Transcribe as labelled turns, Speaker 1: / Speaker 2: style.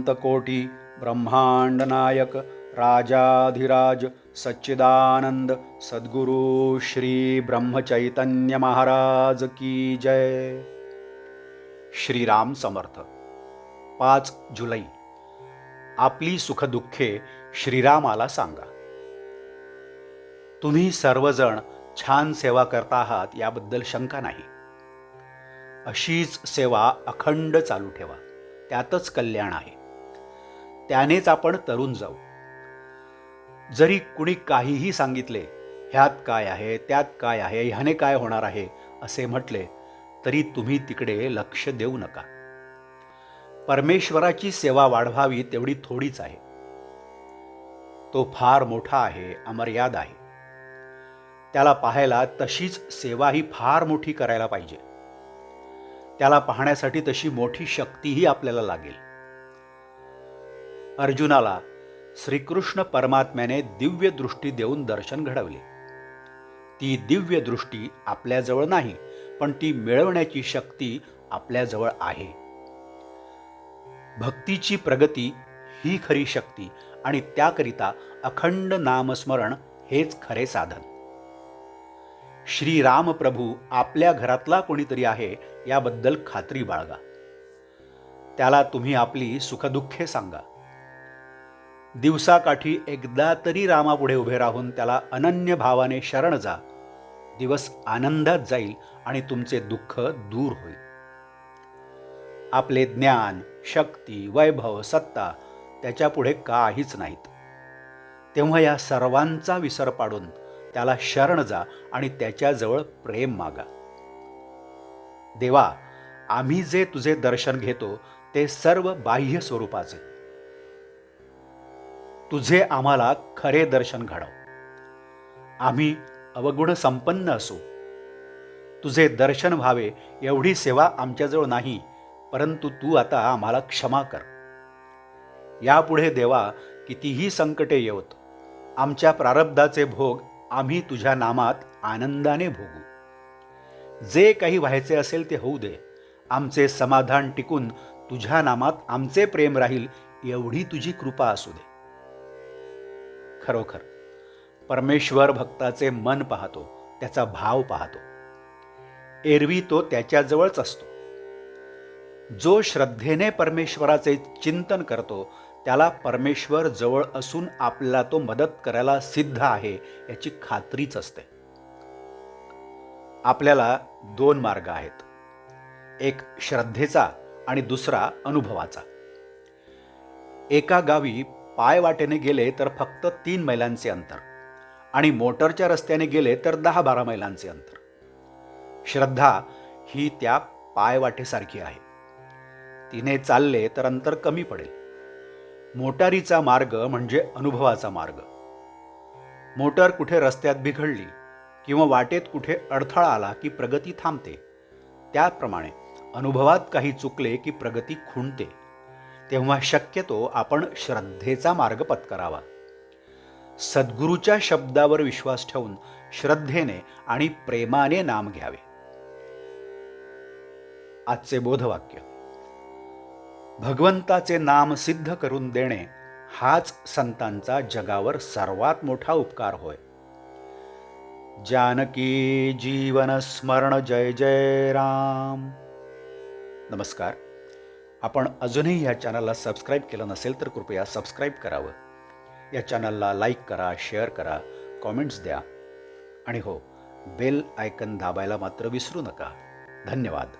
Speaker 1: अनंत कोटी ब्रह्मांड नायक राजाधिराज सच्चिदानंद सद्गुरु श्री ब्रह्मचैतन्य महाराज की जय. श्रीराम समर्थ. 5 जुलै. आपली सुखदुःखे श्रीरामाला सांगा. तुम्ही सर्वजण छान सेवा करता आहात याबद्दल शंका नाही. अशीच सेवा अखंड चालू ठेवा, त्यातच कल्याण आहे. त्यानेच आपण तरुण जाऊ. जरी कुणी काहीही सांगितले, ह्यात काय आहे, त्यात काय आहे, ह्याने काय होणार आहे असे म्हटले तरी तुम्ही तिकडे लक्ष देऊ नका. परमेश्वराची सेवा वाढवावी तेवढी थोडीच आहे. तो फार मोठा आहे, अमर्याद आहे. त्याला पाहायला तशीच सेवाही फार मोठी करायला पाहिजे. त्याला पाहण्यासाठी तशी मोठी शक्तीही आपल्याला लागेल. अर्जुनाला श्रीकृष्ण परमात्म्याने दिव्य दृष्टी देऊन दर्शन घडवले. ती दिव्य दृष्टी आपल्याजवळ नाही, पण ती मिळवण्याची शक्ती आपल्याजवळ आहे. भक्तीची प्रगती ही खरी शक्ती आणि त्याकरिता अखंड नामस्मरण हेच खरे साधन. श्रीराम प्रभू आपल्या घरातला कोणीतरी आहे याबद्दल खात्री बाळगा. त्याला तुम्ही आपली सुखदुःखे सांगा. दिवसाकाठी एकदा तरी रामापुढे उभे राहून त्याला अनन्य भावाने शरण जा. दिवस आनंदात जाईल आणि तुमचे दुःख दूर होईल. आपले ज्ञान, शक्ती, वैभव, सत्ता त्याच्यापुढे काहीच नाहीत. तेव्हा या सर्वांचा विसर पाडून त्याला शरण जा आणि त्याच्याजवळ प्रेम मागा. देवा, आम्ही जे तुझे दर्शन घेतो ते सर्व बाह्य स्वरूपाचे. तुझे आम्हाला खरे दर्शन घडव. आम्ही अवगुण संपन्न असू. तुझे दर्शन व्हावे एवढी सेवा आमच्याजवळ नाही, परंतु तू आता आम्हाला क्षमा कर. यापुढे देवा कितीही संकटे येवत आमच्या प्रारब्धाचे भोग आम्ही तुझ्या नामात आनंदाने भोगू. जे काही व्हायचे असेल ते होऊ दे. आमचे समाधान टिकून तुझ्या नामात आमचे प्रेम राहील एवढी तुझी कृपा असू दे. खरोखर परमेश्वर भक्ताचे मन पाहतो, त्याचा भाव पाहतो. एरवी तो त्याच्याजवळच असतो. जो श्रद्धेने परमेश्वराचे चिंतन करतो त्याला परमेश्वर जवळ असून आपल्याला तो मदत करायला सिद्ध आहे याची खात्रीच असते. आपल्याला 2 मार्ग आहेत. एक श्रद्धेचा आणि दुसरा अनुभवाचा. एका गावी पायवाटेने गेले तर फक्त 3 मैलांचे अंतर आणि मोटरच्या रस्त्याने गेले तर 10-12 मैलांचे अंतर. श्रद्धा ही त्या पायवाटेसारखी आहे. तिने चालले तर अंतर कमी पडेल. मोटारीचा मार्ग म्हणजे अनुभवाचा मार्ग. मोटर कुठे रस्त्यात बिघडली किंवा वाटेत कुठे अडथळा आला की प्रगती थांबते. त्याप्रमाणे अनुभवात काही चुकले की प्रगती खुंटते. तेव्हा शक्यतो आपण श्रद्धेचा मार्ग पत्करावा. सद्गुरूच्या शब्दावर विश्वास ठेवून श्रद्धेने आणि प्रेमाने नाम घ्यावे. आजचे बोधवाक्य. भगवंताचे नाम सिद्ध करून देणे हाच संतांचा जगावर सर्वात मोठा उपकार होय. जानकी जीवन स्मरण जय जय राम. नमस्कार. आपण अजूनही या चॅनलला सबस्क्राईब केलं नसेल तर कृपया सबस्क्राईब करावं. या चॅनलला लाईक करा, शेअर करा, कॉमेंट्स द्या आणि हो, बेल आयकन दाबायला मात्र विसरू नका. धन्यवाद.